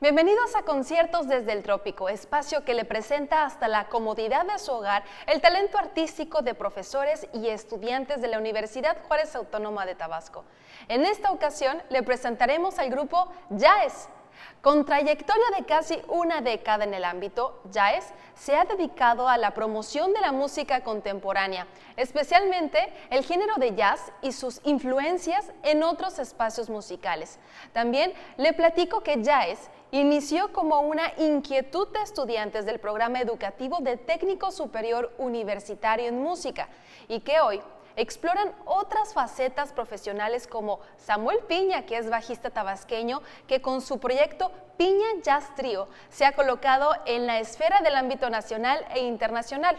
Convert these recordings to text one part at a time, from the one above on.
Bienvenidos a Conciertos desde el Trópico, espacio que le presenta hasta la comodidad de su hogar el talento artístico de profesores y estudiantes de la Universidad Juárez Autónoma de Tabasco. En esta ocasión le presentaremos al grupo Yaes. Con trayectoria de casi una década en el ámbito, Yaes se ha dedicado a la promoción de la música contemporánea, especialmente el género de jazz y sus influencias en otros espacios musicales. También le platico que Yaes inició como una inquietud de estudiantes del programa educativo de Técnico Superior Universitario en Música y que hoy exploran otras facetas profesionales como Samuel Piña, que es bajista tabasqueño, que con su proyecto Piña Jazz Trio se ha colocado en la esfera del ámbito nacional e internacional.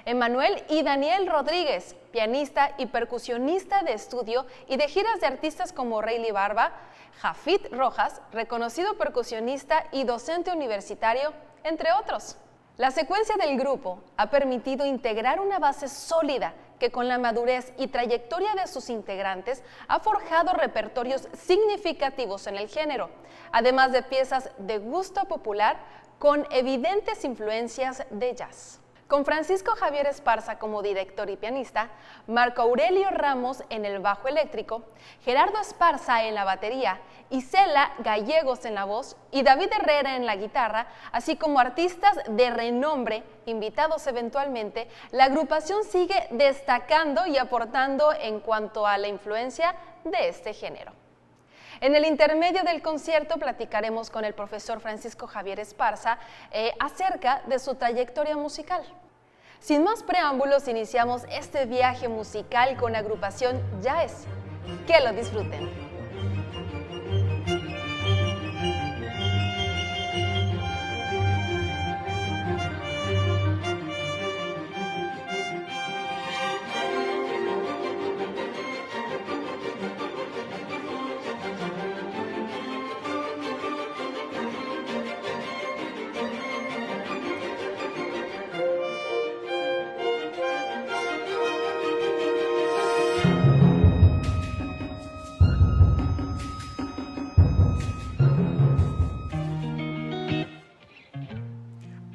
Emanuel y Daniel Rodríguez, pianista y percusionista de estudio y de giras de artistas como Rayleigh Barba, Jafit Rojas, reconocido percusionista y docente universitario, entre otros. La secuencia del grupo ha permitido integrar una base sólida que con la madurez y trayectoria de sus integrantes ha forjado repertorios significativos en el género, además de piezas de gusto popular con evidentes influencias de jazz. Con Francisco Javier Esparza como director y pianista, Marco Aurelio Ramos en el bajo eléctrico, Gerardo Esparza en la batería, Isela Gallegos en la voz y David Herrera en la guitarra, así como artistas de renombre invitados eventualmente, la agrupación sigue destacando y aportando en cuanto a la influencia de este género. En el intermedio del concierto platicaremos con el profesor Francisco Javier Esparza acerca de su trayectoria musical. Sin más preámbulos, iniciamos este viaje musical con la agrupación Yaes. Que lo disfruten.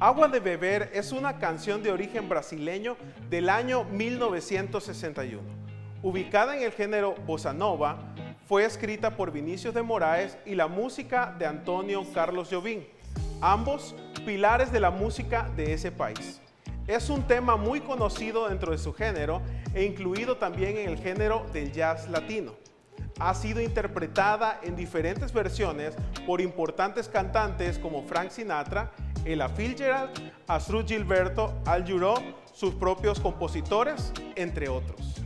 Agua de Beber es una canción de origen brasileño del año 1961. Ubicada en el género bossa nova, fue escrita por Vinicius de Moraes y la música de Antonio Carlos Jobim, ambos pilares de la música de ese país. Es un tema muy conocido dentro de su género e incluido también en el género del jazz latino. Ha sido interpretada en diferentes versiones por importantes cantantes como Frank Sinatra, Ella Fitzgerald, Astrud Gilberto, Al Jarreau, sus propios compositores, entre otros.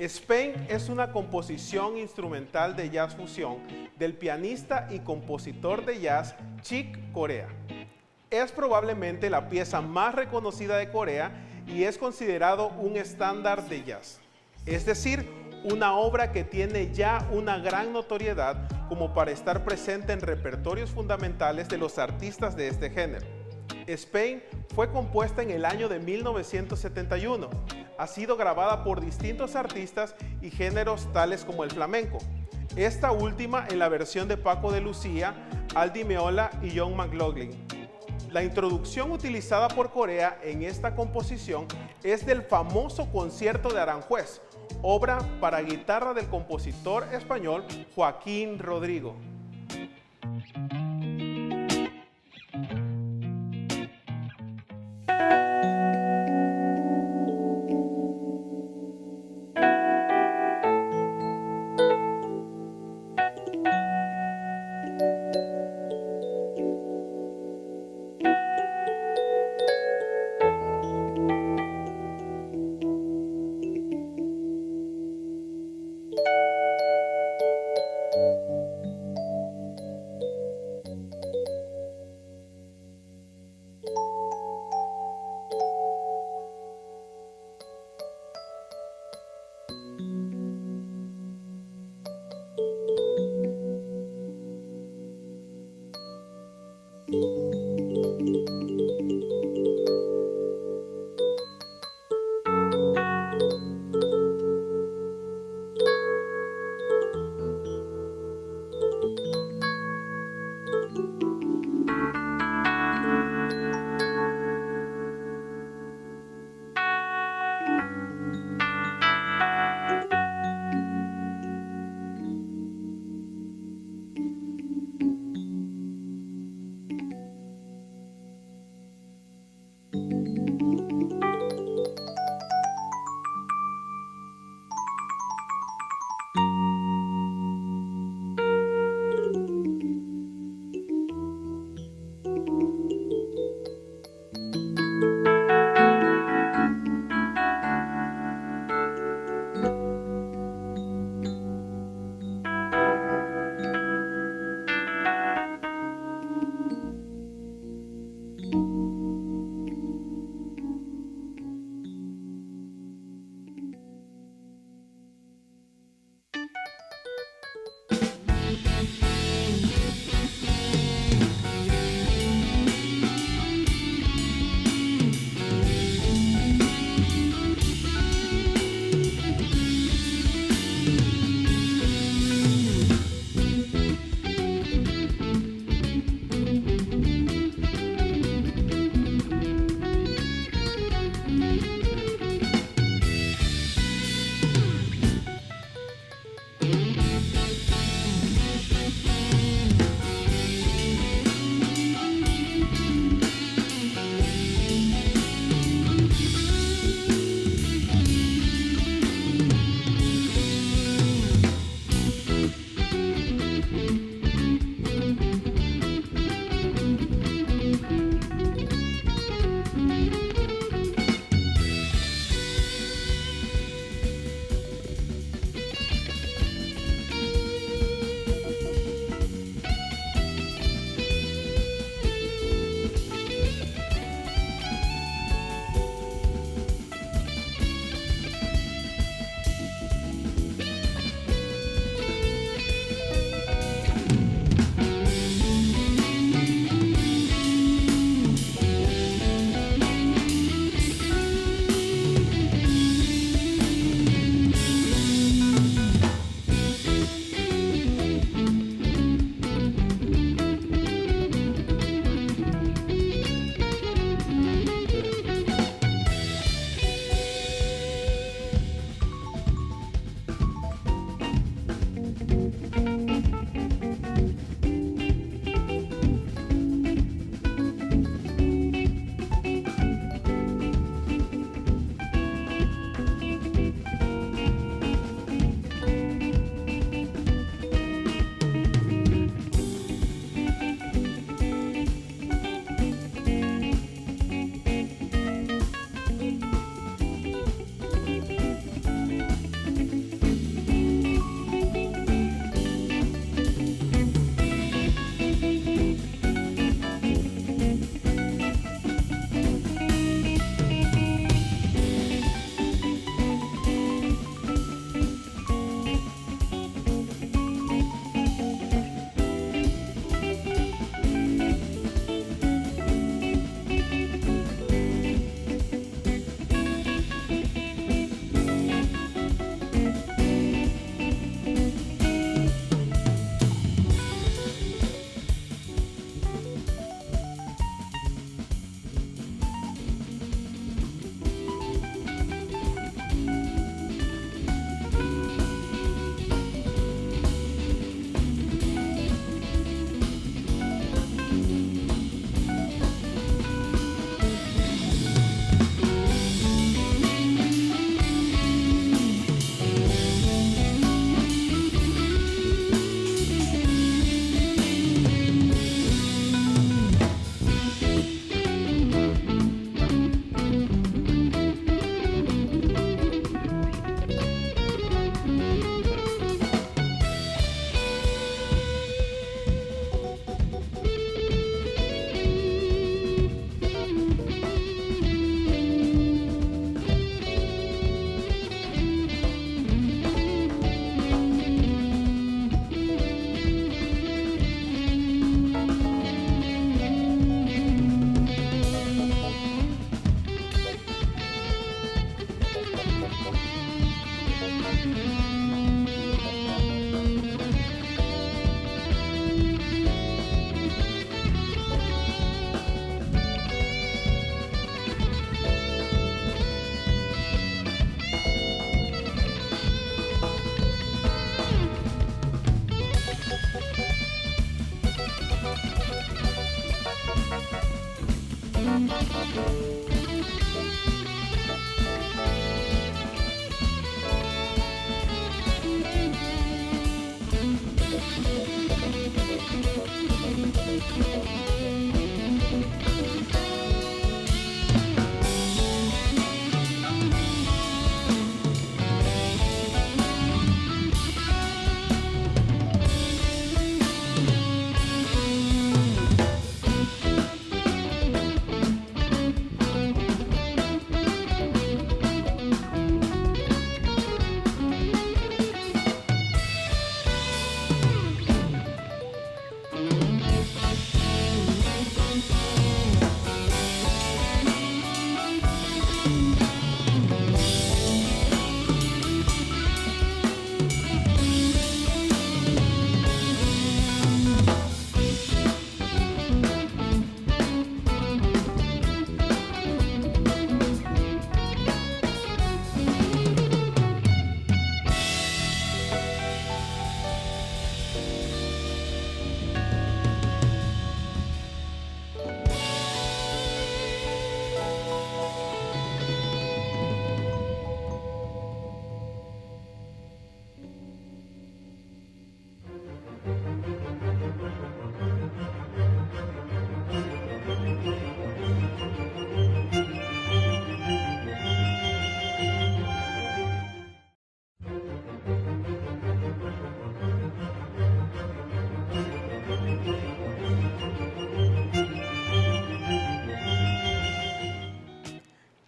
Spain es una composición instrumental de jazz fusión del pianista y compositor de jazz Chick Corea. Es probablemente la pieza más reconocida de Corea y es considerado un estándar de jazz, es decir, una obra que tiene ya una gran notoriedad como para estar presente en repertorios fundamentales de los artistas de este género. Spain fue compuesta en el año de 1971. Ha sido grabada por distintos artistas y géneros tales como el flamenco. Esta última en la versión de Paco de Lucía, Aldi Meola y John McLaughlin. La introducción utilizada por Corea en esta composición es del famoso Concierto de Aranjuez, obra para guitarra del compositor español Joaquín Rodrigo.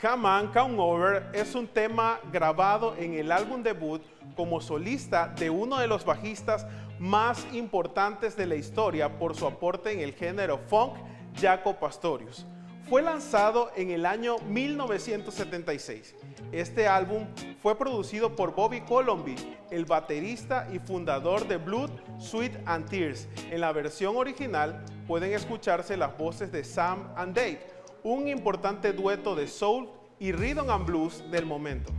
Come On, Come Over es un tema grabado en el álbum debut como solista de uno de los bajistas más importantes de la historia por su aporte en el género funk, Jaco Pastorius. Fue lanzado en el año 1976. Este álbum fue producido por Bobby Colomby, el baterista y fundador de Blood, Sweat and Tears. En la versión original pueden escucharse las voces de Sam and Dave, un importante dueto de soul y rhythm and blues del momento.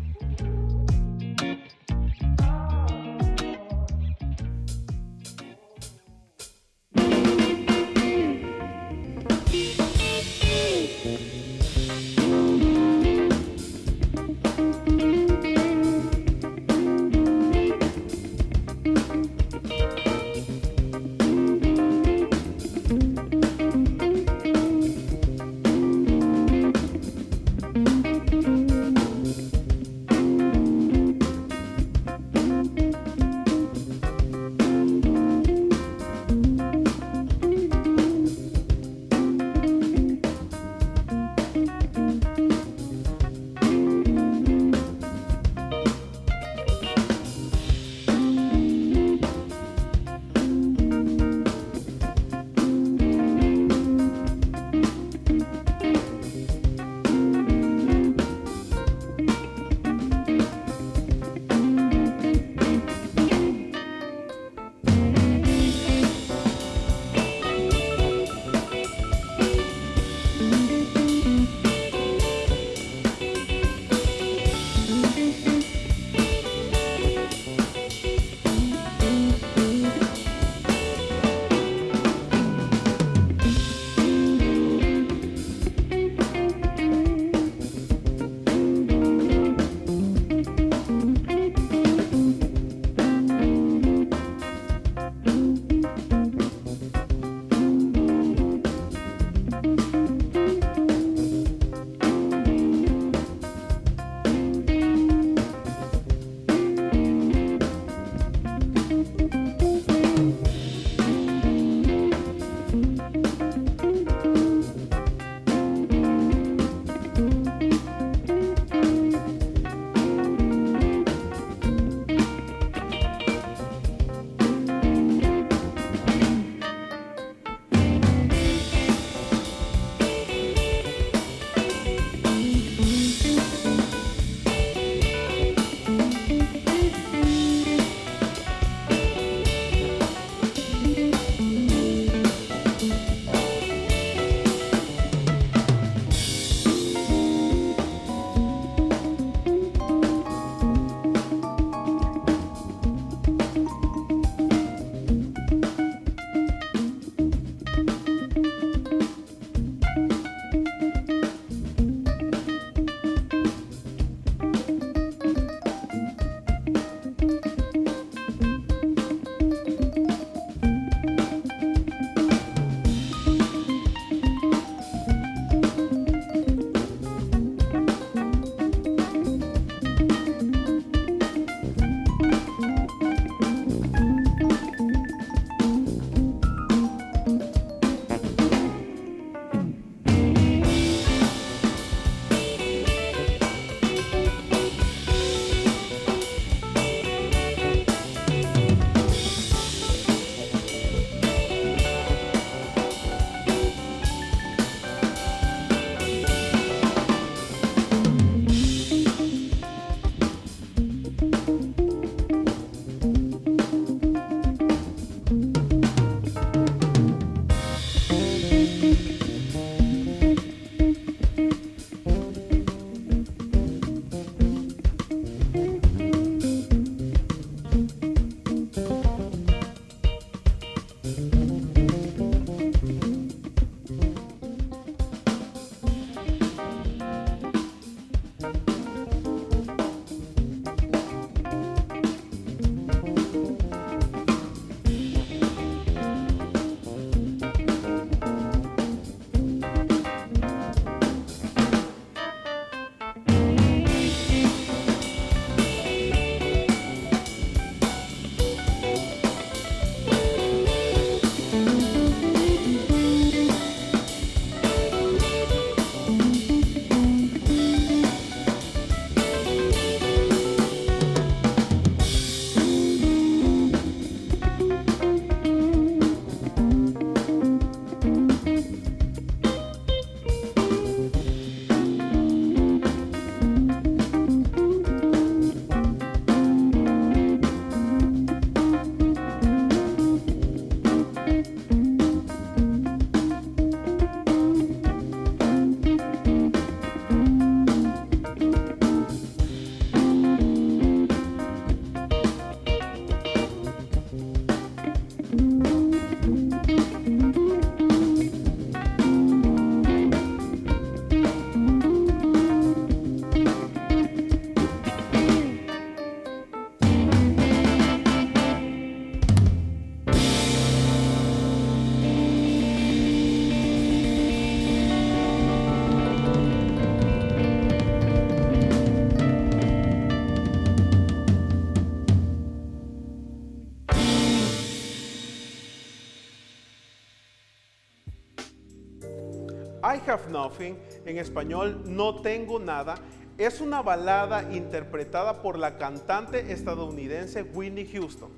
I Have Nothing, en español No Tengo Nada, es una balada interpretada por la cantante estadounidense Whitney Houston,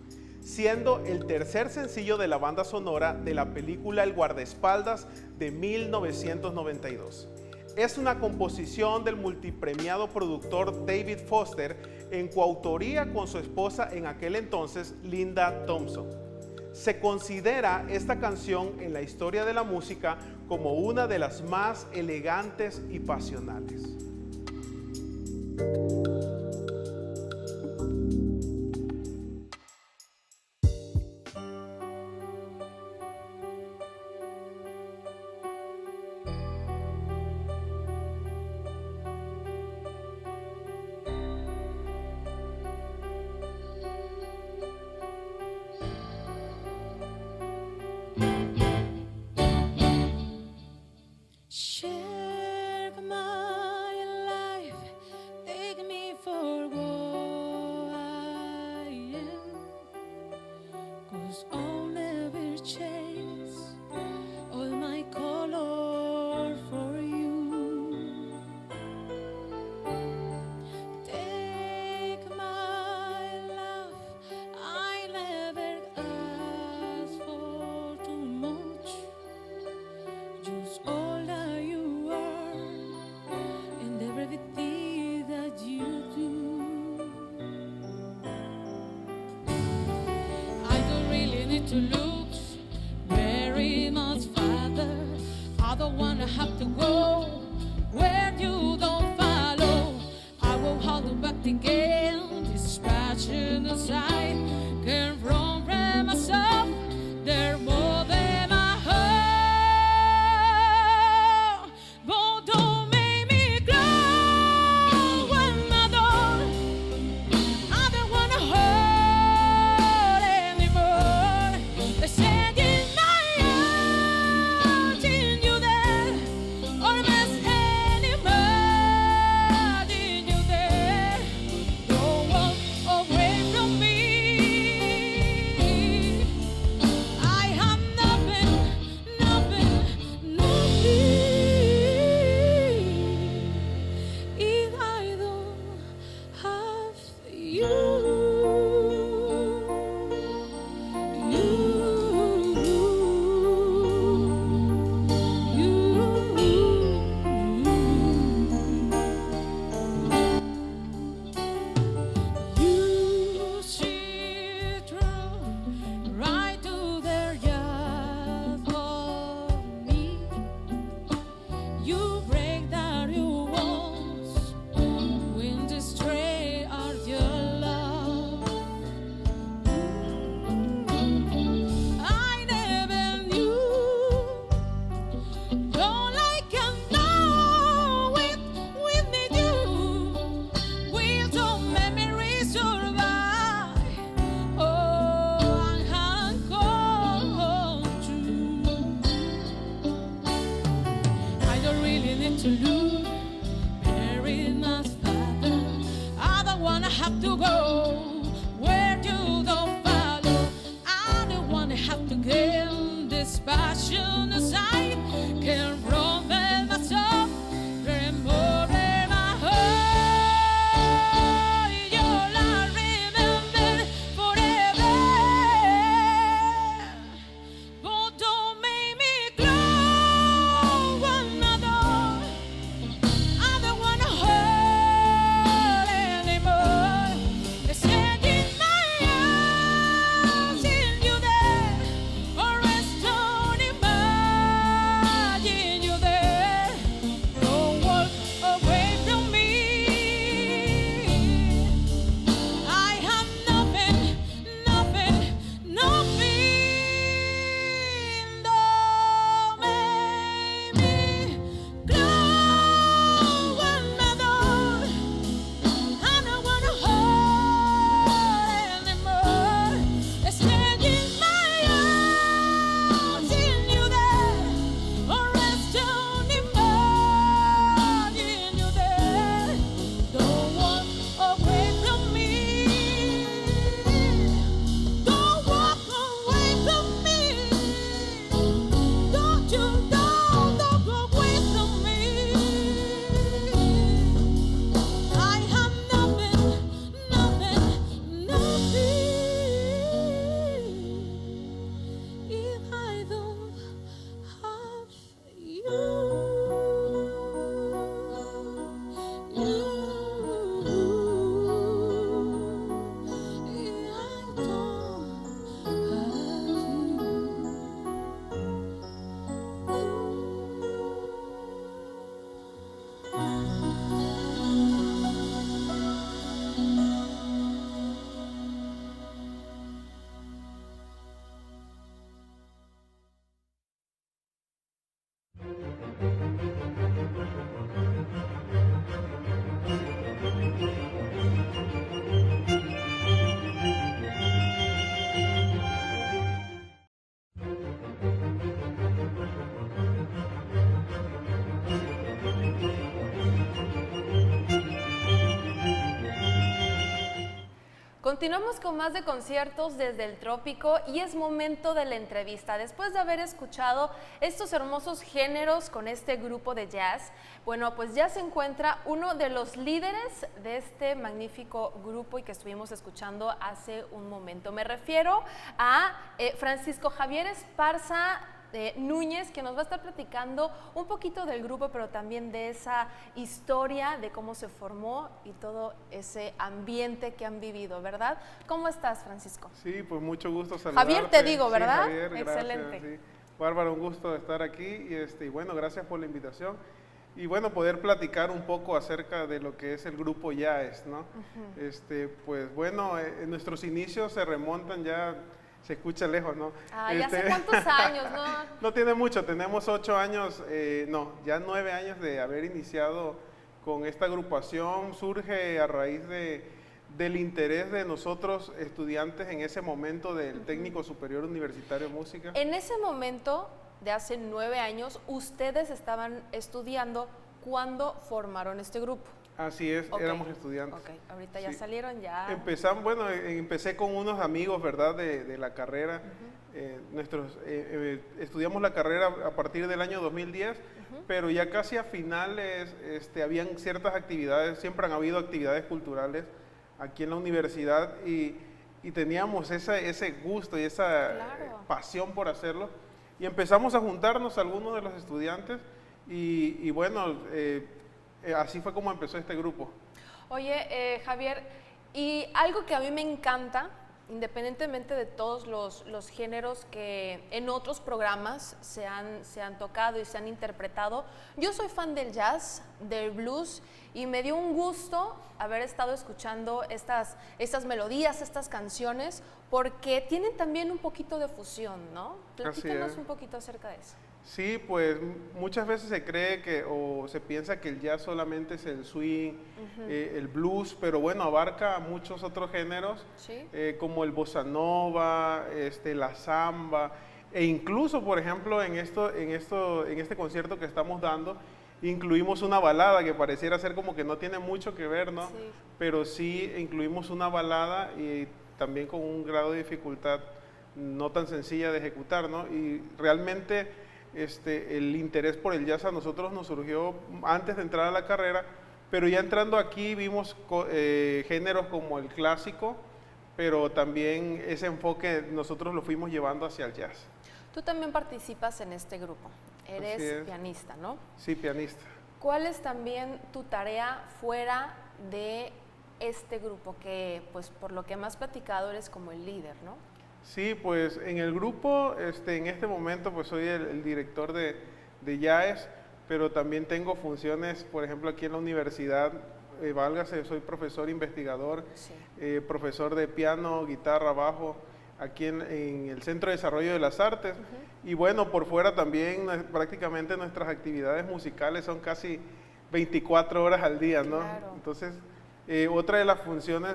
siendo el tercer sencillo de la banda sonora de la película El guardaespaldas de 1992. Es una composición del multipremiado productor David Foster en coautoría con su esposa en aquel entonces, Linda Thompson. Se considera esta canción en la historia de la música como una de las más elegantes y pasionales. Share my life, take me for what I am, 'cause I'll never change all my color for you. Take my love, I never ask for too much, just all that you are and everything that you do. I don't really need to look very much farther. I don't wanna have to go where you don't follow. I won't hold you back again. This passion aside, can't run from myself. They're more than my heart. But don't make me cry when I don't wanna hurt anymore. They're sending my heart in you there, or mess anymore in you there. Don't walk away from me. I have nothing, nothing, nothing if I don't have you. You see through right to their just for me. You break down your walls when the stray are your love. I never knew all I can know with me you. Will some memories survive? Oh, I can't go true. I don't really need to look very much farther. I don't wanna have to go where you don't follow. I don't wanna have to get this passion aside. Can't run from myself. Remember my heart. You'll remember forever. But don't make me cry when I don't wanna hurt anymore. They say Continuamos con más de conciertos desde el trópico y es momento de la entrevista. Después de haber escuchado estos hermosos géneros con este grupo de jazz, bueno, pues ya se encuentra uno de los líderes de este magnífico grupo y que estuvimos escuchando hace un momento. Me refiero a Francisco Javier Esparza Núñez, que nos va a estar platicando un poquito del grupo, pero también de esa historia, de cómo se formó y todo ese ambiente que han vivido, ¿verdad? ¿Cómo estás, Francisco? Sí, pues mucho gusto saludarte. Javier te digo, ¿verdad? Sí, Javier, excelente. gracias, sí. Bárbara, un gusto estar aquí y bueno, gracias por la invitación. Y bueno, poder platicar un poco acerca de lo que es el grupo Yaes, ¿no? Pues bueno, nuestros inicios se remontan ya. Se escucha lejos, ¿no? ¿Ya hace cuántos años, no? No tiene mucho, tenemos 8 años, ya 9 años de haber iniciado con esta agrupación. Surge a raíz del interés de nosotros estudiantes en ese momento del Técnico Superior Universitario de Música. En ese momento, de hace 9 años, ustedes estaban estudiando cuando formaron este grupo. Así es, Okay. éramos estudiantes. Ok, ahorita ya Sí. salieron, ya... Empecé con unos amigos, ¿verdad?, de la carrera. Estudiamos la carrera a partir del año 2010, pero ya casi a finales habían ciertas actividades, siempre han habido actividades culturales aquí en la universidad y teníamos ese gusto y esa pasión por hacerlo. Y empezamos a juntarnos algunos de los estudiantes y bueno... así fue como empezó este grupo. Oye, Javier, y algo que a mí me encanta, independientemente de todos los géneros que en otros programas se han tocado y se han interpretado, yo soy fan del jazz, del blues, y me dio un gusto haber estado escuchando estas melodías, estas canciones, porque tienen también un poquito de fusión, ¿no? Platícanos un poquito acerca de eso. Sí, pues muchas veces se cree o se piensa que el jazz solamente es el swing, el blues, pero bueno, abarca muchos otros géneros, ¿Sí? Como el bossa nova, la samba, e incluso, por ejemplo, en este concierto que estamos dando, incluimos una balada que pareciera ser como que no tiene mucho que ver, ¿no? Sí. Pero sí incluimos una balada y también con un grado de dificultad no tan sencilla de ejecutar, ¿no? Y realmente... el interés por el jazz a nosotros nos surgió antes de entrar a la carrera, pero ya entrando aquí vimos géneros como el clásico, pero también ese enfoque nosotros lo fuimos llevando hacia el jazz. Tú también participas en este grupo, eres pianista, ¿no? Sí, pianista. ¿Cuál es también tu tarea fuera de este grupo que, pues, por lo que me has platicado, eres como el líder, ¿no? Sí, pues en el grupo, en este momento, pues soy el director de Yaes, pero también tengo funciones, por ejemplo, aquí en la universidad, válgase, soy profesor investigador, profesor de piano, guitarra, bajo, aquí en el Centro de Desarrollo de las Artes. Y bueno, por fuera también prácticamente nuestras actividades musicales son casi 24 horas al día, ¿no? Claro. Entonces, otra de las funciones...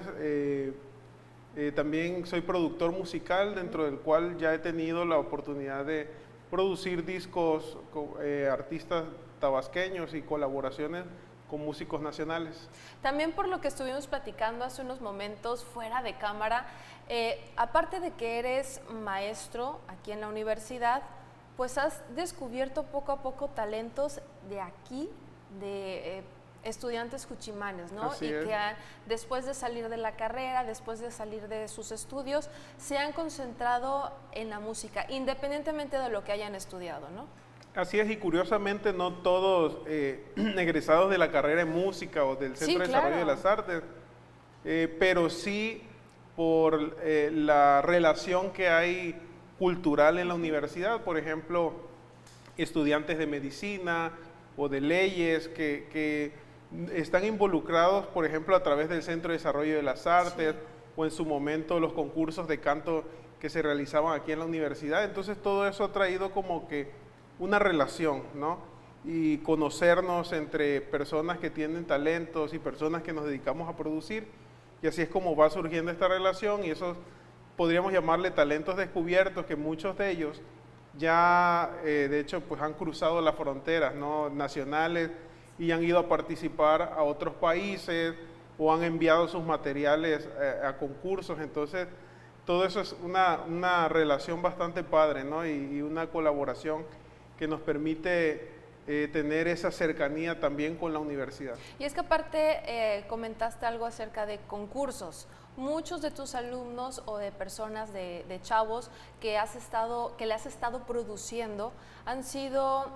también soy productor musical, dentro del cual ya he tenido la oportunidad de producir discos con artistas tabasqueños y colaboraciones con músicos nacionales. También por lo que estuvimos platicando hace unos momentos fuera de cámara, aparte de que eres maestro aquí en la universidad, pues has descubierto poco a poco talentos de aquí, de estudiantes cuchimanes, ¿no? Así y es. que después de salir de la carrera, después de salir de sus estudios, se han concentrado en la música, independientemente de lo que hayan estudiado, ¿no? Así es, y curiosamente no todos egresados de la carrera en música o del Centro de Desarrollo de las Artes, pero sí por la relación que hay cultural en la universidad, por ejemplo, estudiantes de medicina o de leyes que están involucrados, por ejemplo, a través del Centro de Desarrollo de las Artes, o en su momento los concursos de canto que se realizaban aquí en la universidad. Entonces todo eso ha traído como que una relación, ¿no? Y conocernos entre personas que tienen talentos y personas que nos dedicamos a producir, y así es como va surgiendo esta relación, y eso podríamos llamarle talentos descubiertos, que muchos de ellos ya de hecho pues han cruzado las fronteras, ¿no?, nacionales, y han ido a participar a otros países, o han enviado sus materiales a concursos. Entonces, todo eso es una relación bastante padre, ¿no? Y una colaboración que nos permite tener esa cercanía también con la universidad. Y es que aparte comentaste algo acerca de concursos. Muchos de tus alumnos o de personas, de chavos que le has estado produciendo han sido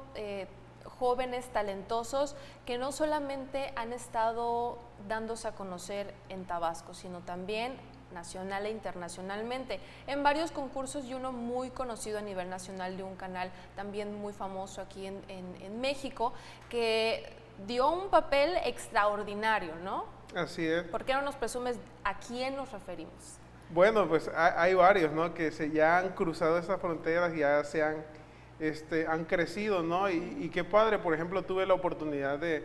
jóvenes talentosos que no solamente han estado dándose a conocer en Tabasco, sino también nacional e internacionalmente, en varios concursos y uno muy conocido a nivel nacional de un canal también muy famoso aquí en México, que dio un papel extraordinario, ¿no? Así es. ¿Por qué no nos presumes a quién nos referimos? Bueno, pues hay varios, ¿no? Que ya han cruzado esas fronteras, ya han crecido, ¿no? Y qué padre, por ejemplo, tuve la oportunidad de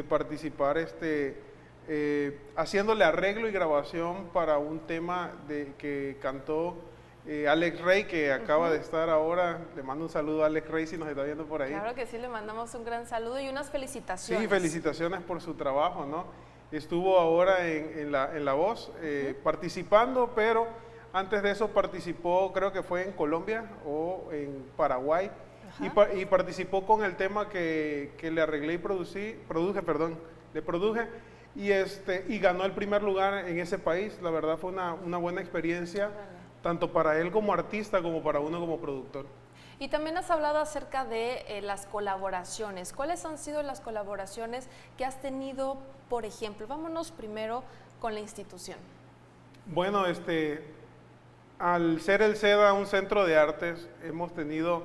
participar haciéndole arreglo y grabación para un tema que cantó Alex Rey, que acaba de estar ahora. Le mando un saludo a Alex Rey si nos está viendo por ahí. Claro que sí, le mandamos un gran saludo y unas felicitaciones. Sí, felicitaciones por su trabajo, ¿no? Estuvo ahora en La Voz participando, pero antes de eso participó, creo que fue en Colombia o en Paraguay, y participó con el tema que le arreglé y le produje, y ganó el primer lugar en ese país. La verdad fue una buena experiencia, tanto para él como artista, como para uno como productor. Y también has hablado acerca de las colaboraciones. ¿Cuáles han sido las colaboraciones que has tenido, por ejemplo? Vámonos primero con la institución. Bueno, al ser el SEDA un centro de artes, hemos tenido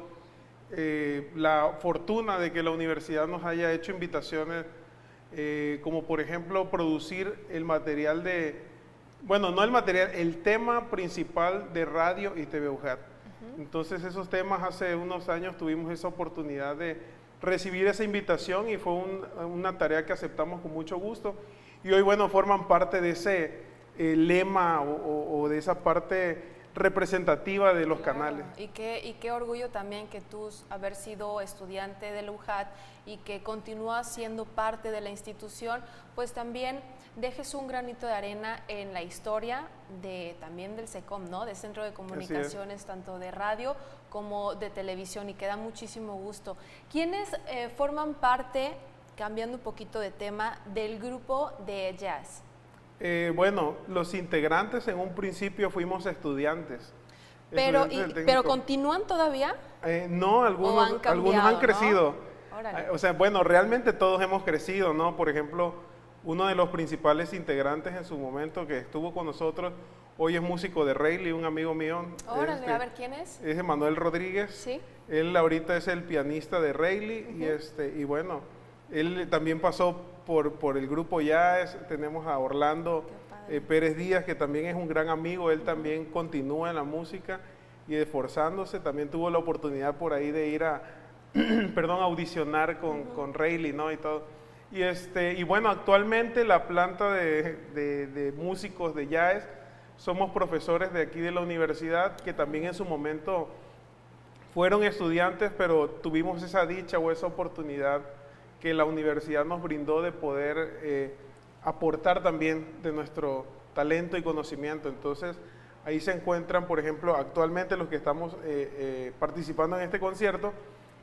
la fortuna de que la universidad nos haya hecho invitaciones, como por ejemplo producir el material el tema principal de radio y TV UJAT. Entonces esos temas, hace unos años tuvimos esa oportunidad de recibir esa invitación y fue una tarea que aceptamos con mucho gusto, y hoy, bueno, forman parte de ese lema o de esa parte representativa de los canales. Y qué orgullo también que tú haber sido estudiante del UJAT y que continúas siendo parte de la institución, pues también dejes un granito de arena en la historia también del SECOM, ¿no? De Centro de Comunicaciones, tanto de radio como de televisión, y que da muchísimo gusto. ¿Quiénes forman parte, cambiando un poquito de tema, del grupo de jazz? Bueno, los integrantes en un principio fuimos estudiantes. ¿Pero continúan todavía? No, algunos han crecido. ¿No? O sea, bueno, realmente todos hemos crecido, ¿no? Por ejemplo, uno de los principales integrantes en su momento que estuvo con nosotros, hoy es músico de Rayleigh, un amigo mío. Órale, a ver, ¿quién es? Es Emanuel Rodríguez. Sí. Él ahorita es el pianista de Rayleigh, y bueno, él también pasó por el grupo Jazz. Tenemos a Orlando Pérez Díaz, que también es un gran amigo. Él también continúa en la música y esforzándose. También tuvo la oportunidad por ahí de ir a audicionar con Rayleigh, ¿no? Y todo. Y bueno, actualmente la planta de músicos de jazz, somos profesores de aquí de la universidad, que también en su momento fueron estudiantes, pero tuvimos esa dicha o esa oportunidad que la universidad nos brindó de poder aportar también de nuestro talento y conocimiento. Entonces, ahí se encuentran, por ejemplo, actualmente los que estamos participando en este concierto,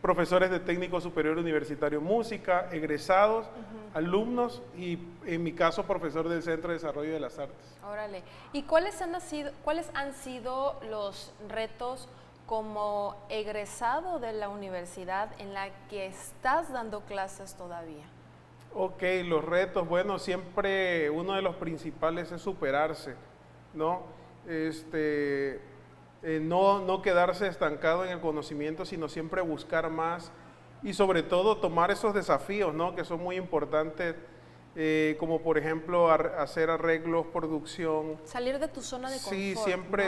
profesores de técnico superior universitario música, egresados, alumnos, y en mi caso, profesor del Centro de Desarrollo de las Artes. Órale. ¿Y cuáles han sido los retos como egresado de la universidad en la que estás dando clases todavía? Ok, los retos, bueno, siempre uno de los principales es superarse, ¿no? No quedarse estancado en el conocimiento, sino siempre buscar más, y sobre todo tomar esos desafíos, ¿no? Que son muy importantes, como por ejemplo hacer arreglos, producción. Salir de tu zona de confort. Sí,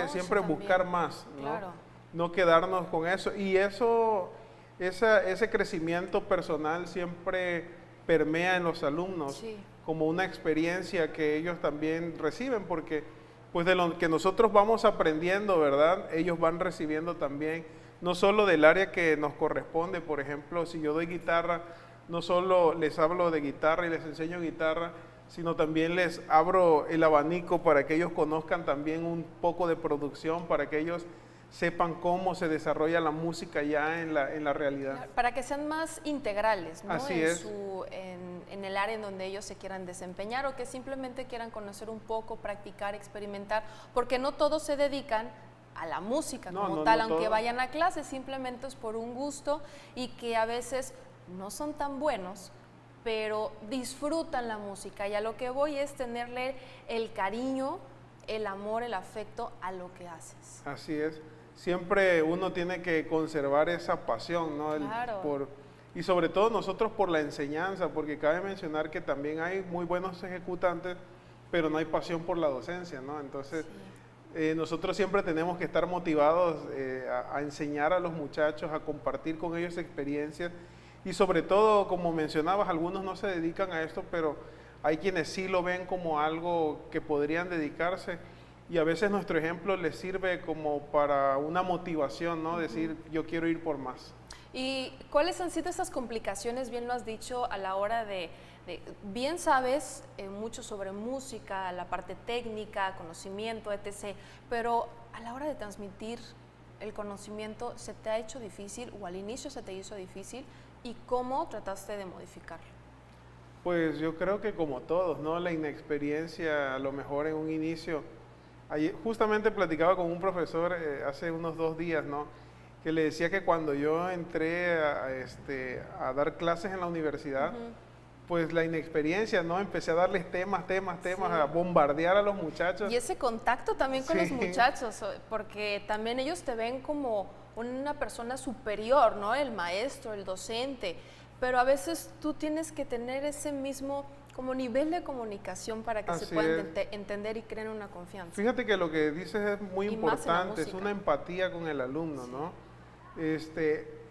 siempre buscar más, ¿no? Claro. No quedarnos con eso. Y ese crecimiento personal siempre permea en los alumnos, sí, como una experiencia que ellos también reciben, porque pues de lo que nosotros vamos aprendiendo, ¿verdad? Ellos van recibiendo también, no solo del área que nos corresponde. Por ejemplo, si yo doy guitarra, no solo les hablo de guitarra y les enseño guitarra, sino también les abro el abanico para que ellos conozcan también un poco de producción, para que ellos sepan cómo se desarrolla la música ya en la realidad. Para que sean más integrales, ¿no? Así es. En el área en donde ellos se quieran desempeñar o que simplemente quieran conocer un poco, practicar, experimentar, porque no todos se dedican a la música como tal, aunque vayan a clases, simplemente es por un gusto y que a veces no son tan buenos, pero disfrutan la música, y a lo que voy es tenerle el cariño, el amor, el afecto a lo que haces. Así es. Siempre uno tiene que conservar esa pasión, ¿no? Claro. Y sobre todo nosotros por la enseñanza, porque cabe mencionar que también hay muy buenos ejecutantes, pero no hay pasión por la docencia, ¿no? Entonces, nosotros siempre tenemos que estar motivados a enseñar a los muchachos, a compartir con ellos experiencias, y sobre todo, como mencionabas, algunos no se dedican a esto, pero hay quienes sí lo ven como algo que podrían dedicarse, y a veces nuestro ejemplo les sirve como para una motivación, ¿no? Decir, yo quiero ir por más. ¿Y cuáles han sido esas complicaciones, bien lo has dicho, a la hora bien sabes mucho sobre música, la parte técnica, conocimiento, etc., pero a la hora de transmitir el conocimiento, ¿se te ha hecho difícil o al inicio se te hizo difícil? ¿Y cómo trataste de modificarlo? Pues yo creo que como todos, ¿no? La inexperiencia, a lo mejor en un inicio. Justamente platicaba con un profesor hace unos 2 días, ¿no? Que le decía que cuando yo entré a dar clases en la universidad, pues la inexperiencia, ¿no? Empecé a darles temas, a bombardear a los muchachos. Y ese contacto también con los muchachos, porque también ellos te ven como una persona superior, ¿no? El maestro, el docente, pero a veces tú tienes que tener ese mismo como nivel de comunicación para que se puedan entender y creen una confianza. Fíjate que lo que dices es muy importante, es una empatía con el alumno, ¿no?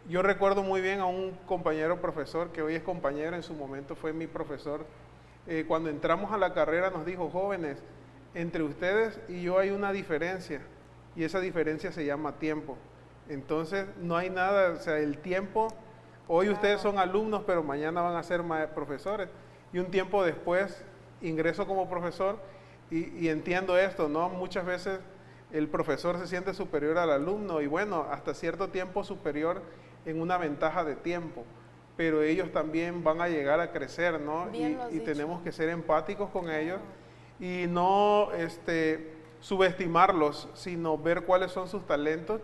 Yo recuerdo muy bien a un compañero profesor, que hoy es compañero, en su momento fue mi profesor. Cuando entramos a la carrera nos dijo, jóvenes, entre ustedes y yo hay una diferencia, y esa diferencia se llama tiempo. Entonces no hay nada, o sea, el tiempo, hoy ustedes son alumnos, pero mañana van a ser profesores. Y un tiempo después ingreso como profesor y entiendo esto, ¿no? Muchas veces el profesor se siente superior al alumno y bueno, hasta cierto tiempo superior en una ventaja de tiempo, pero ellos también van a llegar a crecer, ¿no? Y tenemos que ser empáticos con ellos y no subestimarlos, sino ver cuáles son sus talentos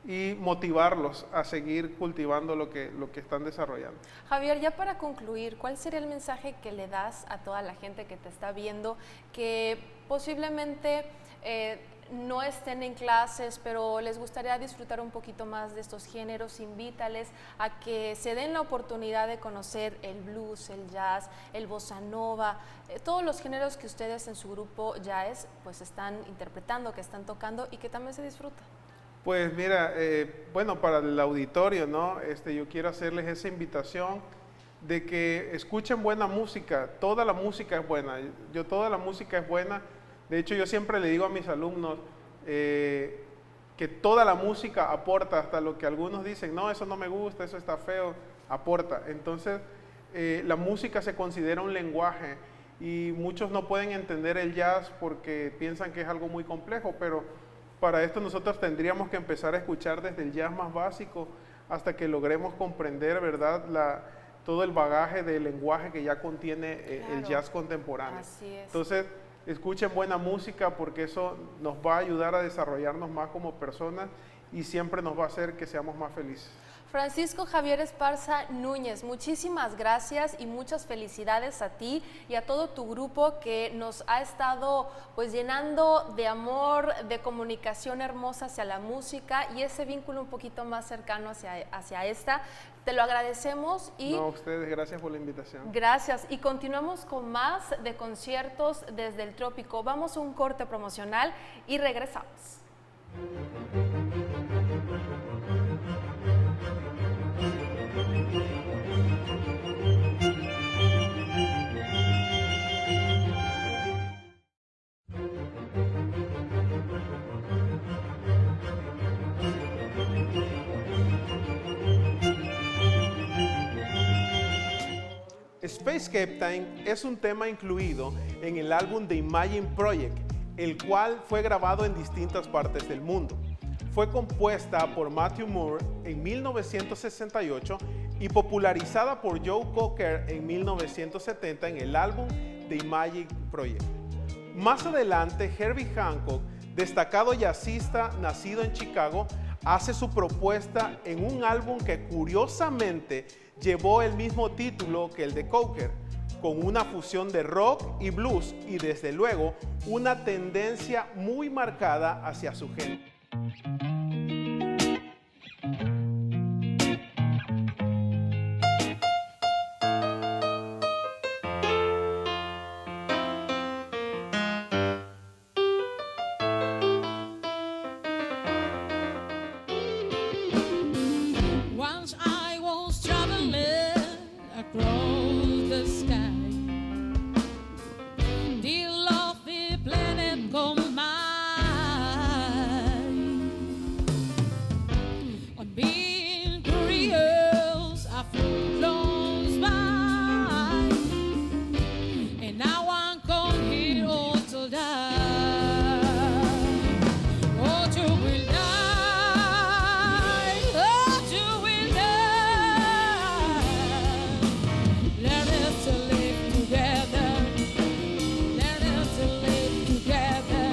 y motivarlos a seguir cultivando lo que están desarrollando. Javier, ya para concluir, ¿cuál sería el mensaje que le das a toda la gente que te está viendo, que posiblemente no estén en clases, pero les gustaría disfrutar un poquito más de estos géneros? Invítales a que se den la oportunidad de conocer el blues, el jazz, el bossa nova, todos los géneros que ustedes en su grupo Jazz pues están interpretando, que están tocando y que también se disfruta. Pues mira, bueno, para el auditorio, ¿no? Yo quiero hacerles esa invitación de que escuchen buena música. Toda la música es buena. Toda la música es buena. De hecho, yo siempre le digo a mis alumnos que toda la música aporta, hasta lo que algunos dicen, no, eso no me gusta, eso está feo, aporta. Entonces, la música se considera un lenguaje y muchos no pueden entender el jazz porque piensan que es algo muy complejo, pero para esto nosotros tendríamos que empezar a escuchar desde el jazz más básico hasta que logremos comprender, ¿verdad?, todo el bagaje del lenguaje que ya contiene el jazz contemporáneo. Así es. Entonces, escuchen buena música porque eso nos va a ayudar a desarrollarnos más como personas y siempre nos va a hacer que seamos más felices. Francisco Javier Esparza Núñez, muchísimas gracias y muchas felicidades a ti y a todo tu grupo que nos ha estado pues llenando de amor, de comunicación hermosa hacia la música y ese vínculo un poquito más cercano hacia esta. Te lo agradecemos y... No, a ustedes, gracias por la invitación. Gracias y continuamos con más de conciertos desde el Trópico. Vamos a un corte promocional y regresamos. Space Captain es un tema incluido en el álbum The Imagine Project, el cual fue grabado en distintas partes del mundo. Fue compuesta por Matthew Moore en 1968 y popularizada por Joe Cocker en 1970 en el álbum The Imagine Project. Más adelante, Herbie Hancock, destacado jazzista nacido en Chicago, hace su propuesta en un álbum que curiosamente llevó el mismo título que el de Cocker, con una fusión de rock y blues y desde luego una tendencia muy marcada hacia su género. Once I was traveling across the sky, the lovely planet come by. On being curious, I flown by, and now I'm come here all to die. Oh, to will die, oh, to will die. Learn us to live together, learn us to live together.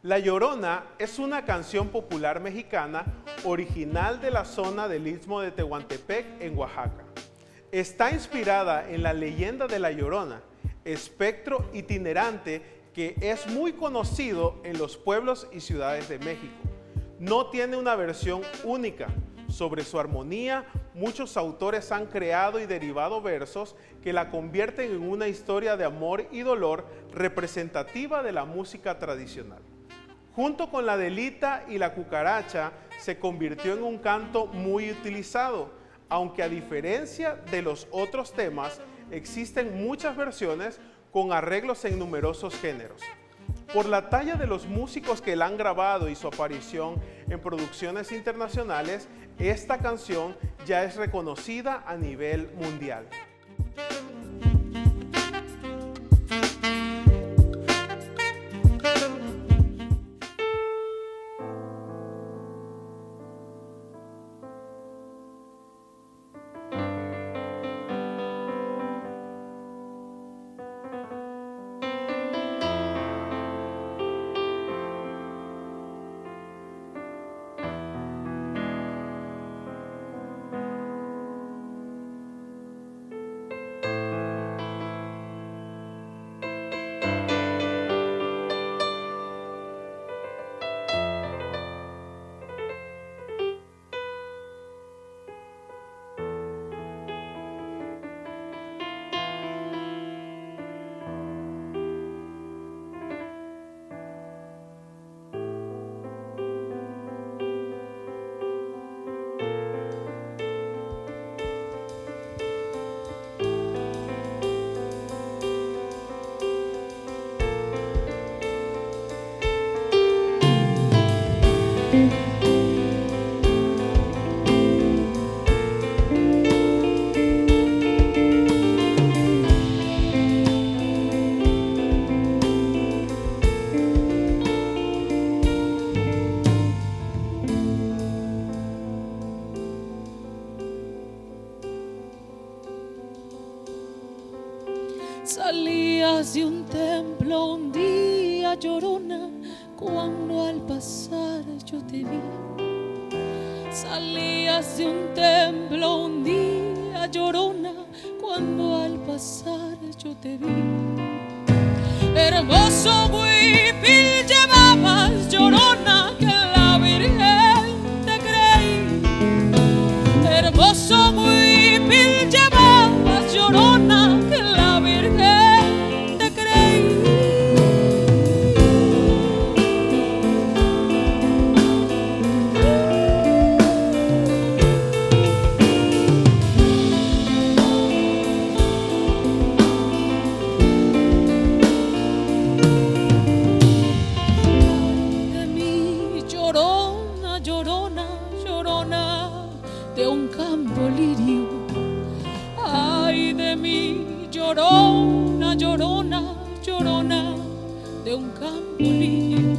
La Llorona es una canción popular mexicana original de la zona del Istmo de Tehuantepec en Oaxaca. Está inspirada en la leyenda de La Llorona, espectro itinerante que es muy conocido en los pueblos y ciudades de México. No tiene una versión única. Sobre su armonía, muchos autores han creado y derivado versos que la convierten en una historia de amor y dolor representativa de la música tradicional. Junto con la delita y la cucaracha, se convirtió en un canto muy utilizado, aunque a diferencia de los otros temas, existen muchas versiones con arreglos en numerosos géneros. Por la talla de los músicos que la han grabado y su aparición en producciones internacionales, esta canción ya es reconocida a nivel mundial. Salías de un templo un día, Llorona, cuando al pasar yo te vi. Salías de un templo un día, Llorona, cuando al pasar yo te vi. Hermoso huipil llevabas, Llorona, que la Virgen te creí. Hermoso huipil llevabas, Llorona, que la Virgen te creí. De mí, Llorona, Llorona, Llorona, de un campo lirio. Ay de mí, Llorona, Llorona, Llorona, de un campo lirio.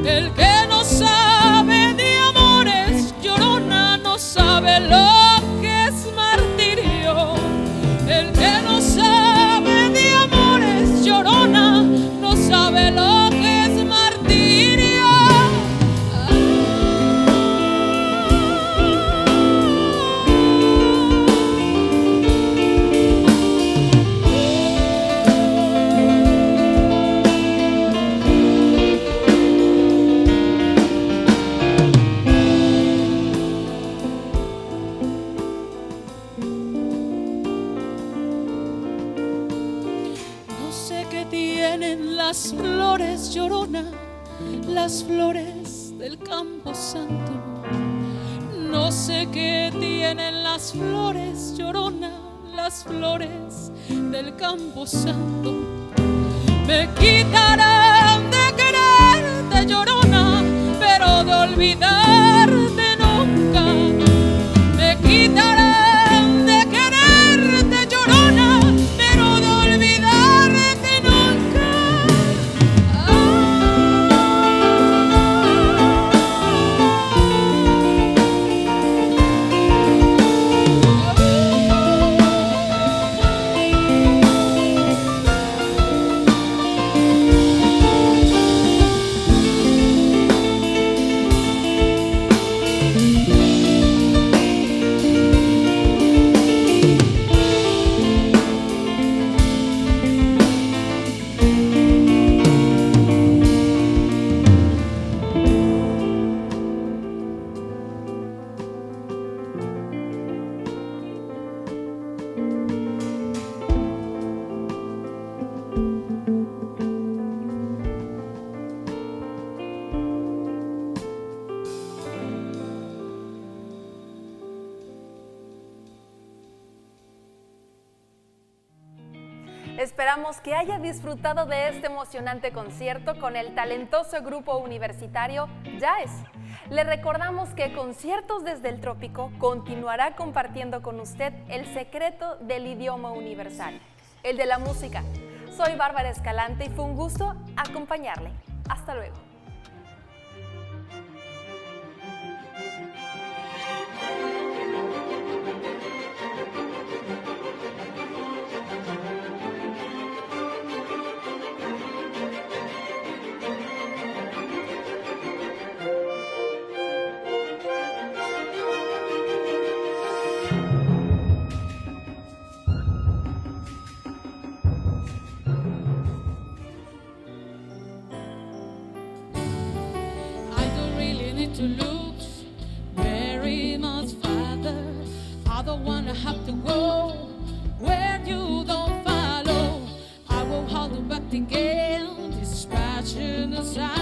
El que no sabe de amores, Llorona, no sabe lo que es martirio. El que no sabe de amores, Llorona, no sabe lo que es martirio. No sé qué tienen las flores, Llorona, las flores del Campo Santo. No sé qué tienen las flores, Llorona, las flores del Campo Santo. Me quitarán de quererte, Llorona, pero de olvidarte nunca. Me quitarán de quererte, Llorona, pero de olvidarte nunca. Esperamos que haya disfrutado de este emocionante concierto con el talentoso grupo universitario Jazz. Le recordamos que Conciertos desde el Trópico continuará compartiendo con usted el secreto del idioma universal, el de la música. Soy Bárbara Escalante y fue un gusto acompañarle. Hasta luego. To look very much farther. I don't wanna have to go where you don't follow. I will hold you back again, this passion aside.